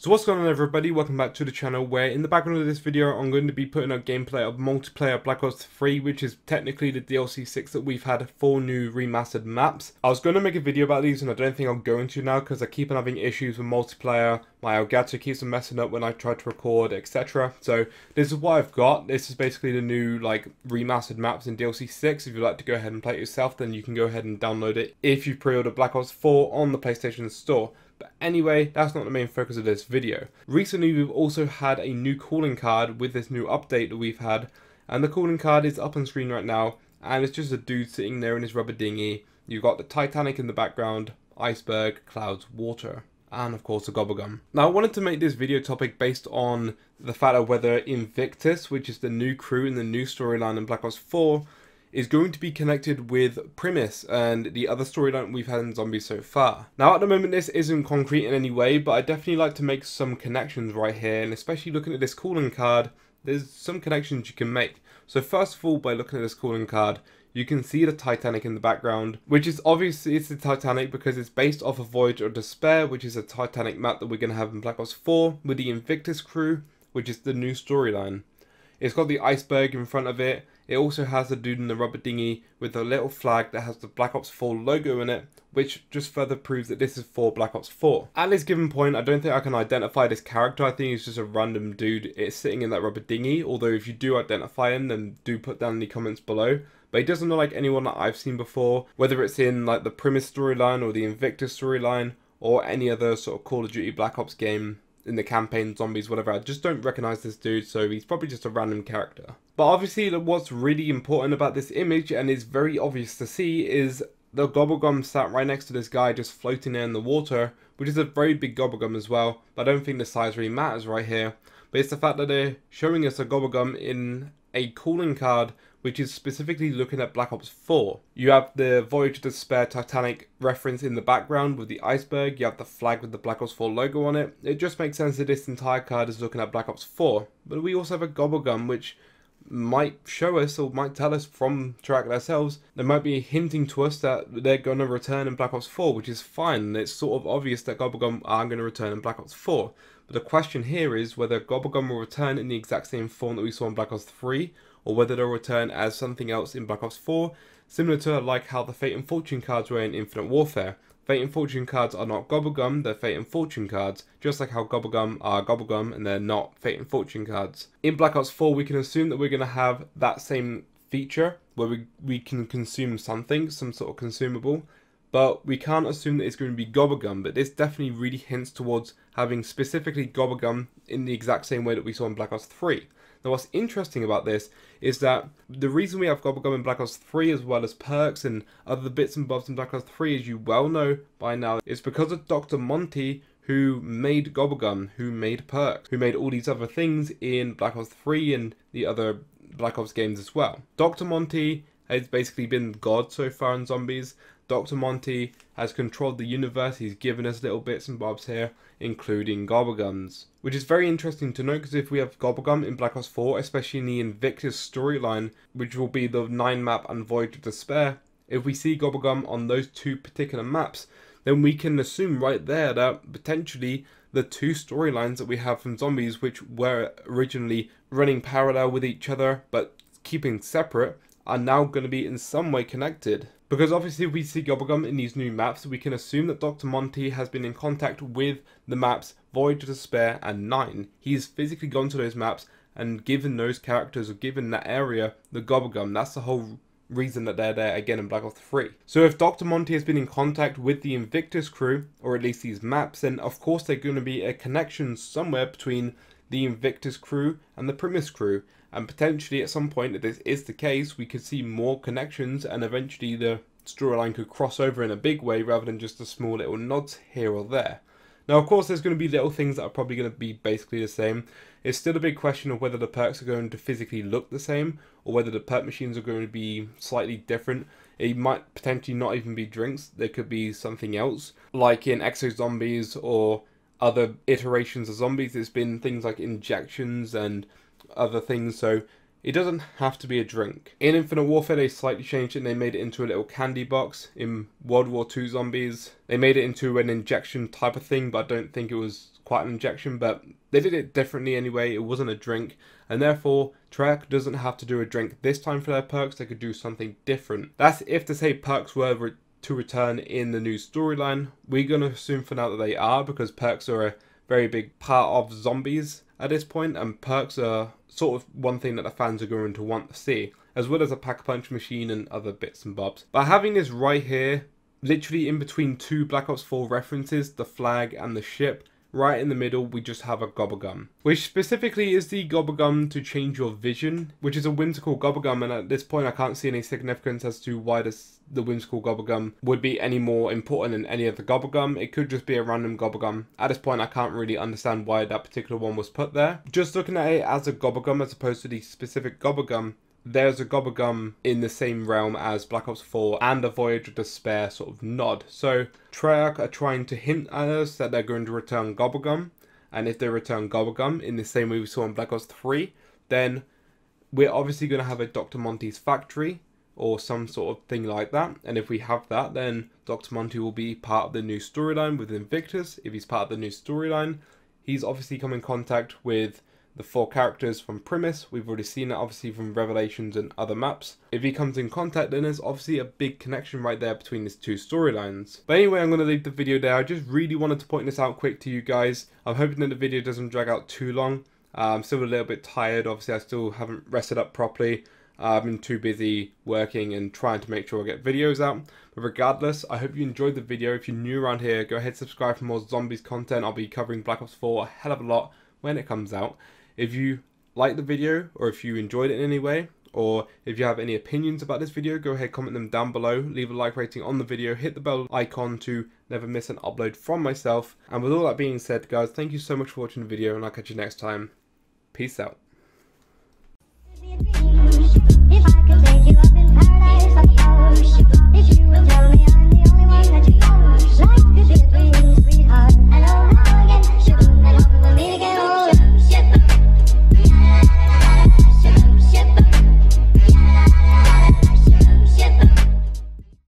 So what's going on everybody, welcome back to the channel where in the background of this video I'm going to be putting up gameplay of multiplayer Black Ops 3, which is technically the DLC 6 that we've had 4 new remastered maps. I was going to make a video about these and I don't think I'm going to now because I keep on having issues with multiplayer. My Elgato keeps on messing up when I try to record, etc. So this is what I've got. This is basically the new remastered maps in DLC 6. If you'd like to go ahead and play it yourself, then you can go ahead and download it if you pre-ordered Black Ops 4 on the PlayStation Store. But anyway, that's not the main focus of this video. Recently we've also had a new calling card with this new update that we've had, and the calling card is up on screen right now, and it's just a dude sitting there in his rubber dinghy. You've got the Titanic in the background, iceberg, clouds, water, and of course a gobblegum. Now I wanted to make this video topic based on the fact of whether Invictus, which is the new crew in the new storyline in Black Ops 4, is going to be connected with Primis and the other storyline we've had in Zombies so far. Now at the moment this isn't concrete in any way, but I definitely like to make some connections right here, and especially looking at this calling card, there's some connections you can make. So first of all, by looking at this calling card, you can see the Titanic in the background, which is obviously it's the Titanic because it's based off of Voyage of Despair, which is a Titanic map that we're going to have in Black Ops 4 with the Invictus crew, which is the new storyline. It's got the iceberg in front of it. It also has the dude in the rubber dinghy with a little flag that has the Black Ops 4 logo in it, which just further proves that this is for Black Ops 4. At this given point, I don't think I can identify this character. I think he's just a random dude sitting in that rubber dinghy, although if you do identify him, then do put down in the comments below. But he doesn't look like anyone that I've seen before, whether it's in like the Primis storyline or the Invictus storyline or any other sort of Call of Duty Black Ops game in the campaign, zombies, whatever. I just don't recognize this dude, so he's probably just a random character. But obviously what's really important about this image, and is very obvious to see, is the gobblegum sat right next to this guy just floating there in the water, which is a very big gobblegum as well, but I don't think the size really matters right here. But it's the fact that they're showing us a gobblegum in a calling card which is specifically looking at Black Ops 4. You have the Voyage of Despair Titanic reference in the background with the iceberg, you have the flag with the Black Ops 4 logo on it. It just makes sense that this entire card is looking at Black Ops 4. But we also have a gobblegum which might show us or might tell us from track themselves, they might be hinting to us that they're going to return in Black Ops 4, which is fine. It's sort of obvious that gobblegum are going to return in Black Ops 4. But the question here is whether gobblegum will return in the exact same form that we saw in Black Ops 3, or whether they'll return as something else in Black Ops 4, similar to like how the Fate and Fortune cards were in Infinite Warfare. Fate and Fortune cards are not gobblegum, they're Fate and Fortune cards, just like how gobblegum are gobblegum and they're not Fate and Fortune cards. In Black Ops 4 we can assume that we're going to have that same feature, where we can consume something, some sort of consumable, but we can't assume that it's going to be gobblegum. But this definitely really hints towards having specifically gobblegum in the exact same way that we saw in Black Ops 3. Now what's interesting about this is that the reason we have gobblegum in Black Ops 3 as well as perks and other bits and bobs in Black Ops 3, as you well know by now, is because of Dr. Monty, who made gobblegum, who made perks, who made all these other things in Black Ops 3 and the other Black Ops games as well. Dr. Monty has basically been God so far in Zombies. Dr. Monty has controlled the universe. He's given us little bits and bobs here, including gobblegums. Which is very interesting to note, because if we have gobblegum in Black Ops 4, especially in the Invictus storyline, which will be the 9 map and Voyage of Despair, if we see gobblegum on those 2 particular maps, then we can assume right there that potentially the 2 storylines that we have from Zombies, which were originally running parallel with each other but keeping separate, are now going to be in some way connected. Because obviously if we see gobblegum in these new maps, we can assume that Dr. Monty has been in contact with the maps Voyage of Despair and 9. He's physically gone to those maps and given those characters, or given that area, the gobblegum. That's the whole reason that they're there again in Black Ops 3. So if Dr. Monty has been in contact with the Invictus crew, or at least these maps, then of course there's going to be a connection somewhere between the Invictus crew and the Primis crew. And potentially at some point, if this is the case, we could see more connections and eventually the storyline could cross over in a big way rather than just a small little nods here or there. Now of course there's going to be little things that are probably going to be basically the same. It's still a big question of whether the perks are going to physically look the same, or whether the perk machines are going to be slightly different. It might potentially not even be drinks, there could be something else, like in Exo Zombies or other iterations of Zombies. There's been things like injections and other things, so it doesn't have to be a drink. In Infinite Warfare they slightly changed it and they made it into a little candy box. In World War II Zombies they made it into an injection type of thing, but I don't think it was quite an injection, but they did it differently anyway. It wasn't a drink, and therefore Treyarch doesn't have to do a drink this time for their perks. They could do something different. That's if to say perks were to return in the new storyline. We're going to assume for now that they are, because perks are a very big part of zombies at this point, and perks are sort of one thing that the fans are going to want to see, as well as a pack-a-punch machine and other bits and bobs. By having this right here, literally in between two Black Ops 4 references, the flag and the ship, right in the middle we just have a gobblegum, which specifically is the gobblegum to change your vision, which is a whimsical gobblegum, and at this point I can't see any significance as to why the whimsical gobblegum would be any more important than any other gobblegum. It could just be a random gobblegum. At this point I can't really understand why that particular one was put there. Just looking at it as a gobblegum as opposed to the specific gobblegum, there's a gobblegum in the same realm as Black Ops 4 and a Voyage of Despair sort of nod. So Treyarch are trying to hint at us that they're going to return gobblegum, and if they return gobblegum in the same way we saw in Black Ops 3, then we're obviously going to have a Dr. Monty's factory or some sort of thing like that. And if we have that, then Dr. Monty will be part of the new storyline with Invictus. If he's part of the new storyline, he's obviously come in contact with the 4 characters from Primis. We've already seen that obviously from Revelations and other maps. If he comes in contact, then there's obviously a big connection right there between these two storylines. But anyway, I'm going to leave the video there. I just really wanted to point this out quick to you guys. I'm hoping that the video doesn't drag out too long. I'm still a little bit tired. Obviously, I still haven't rested up properly. I've been too busy working and trying to make sure I get videos out. But regardless, I hope you enjoyed the video. If you're new around here, go ahead and subscribe for more zombies content. I'll be covering Black Ops 4 a hell of a lot when it comes out. If you liked the video, or if you enjoyed it in any way, or if you have any opinions about this video, go ahead, comment them down below, leave a like rating on the video, hit the bell icon to never miss an upload from myself. And with all that being said, guys, thank you so much for watching the video, and I'll catch you next time. Peace out.